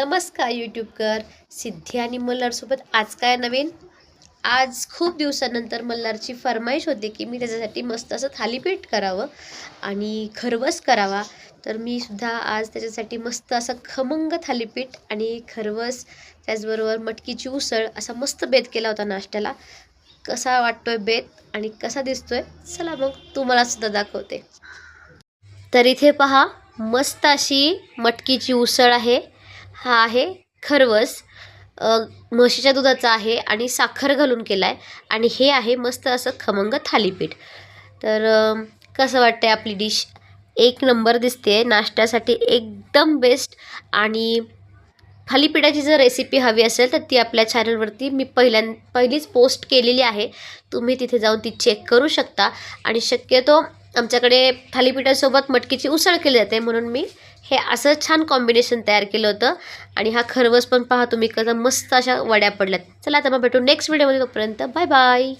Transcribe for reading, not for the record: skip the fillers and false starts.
नमस्कार यूट्यूबकर. सिद्धी आणि मल्हारसोबत आज काय नवीन. आज खूप दिवसानंतर मल्हारची फरमाईश होती की मी त्याच्यासाठी मस्त असं थालीपीठ करावं आणि खरवस करावा. तर मी सुद्धा आज त्याच्यासाठी मस्त असं खमंग थालीपीठ आणि खरवस त्याचबरोबर मटकीची उसळ असा मस्त बेत केला होता नाश्त्याला. कसा वाटतोय बेत आणि कसा दिसतोय चला मग तुम्हाला सुद्धा दाखवते. तर इथे पहा मस्त अशी मटकीची उसळ आहे. हा आहे खरवस, म्हशीच्या दुधाचा आहे आणि साखर घालून केला आहे. आणि हे आहे मस्त असं खमंग थालीपीठ. तर कसं वाटतंय आपली डिश. एक नंबर दिसते, नाश्त्यासाठी एकदम बेस्ट. आणि थालीपीठाची जर रेसिपी हवी असेल तर ती आपल्या चॅनलवरती मी पहिलीच पोस्ट केलेली आहे. तुम्ही तिथे जाऊन ती चेक करू शकता. आणि शक्यतो आमच्याकडे थालीपीठासोबत मटकीची उसळ केली जाते म्हणून मी हे असं छान कॉम्बिनेशन तयार केलं होतं. आणि हा खरवस पण पहा तुम्ही, कसं मस्त अशा वड्या पडल्यात. चला आता मग भेटू नेक्स्ट व्हिडिओमध्ये. तोपर्यंत बाय बाय.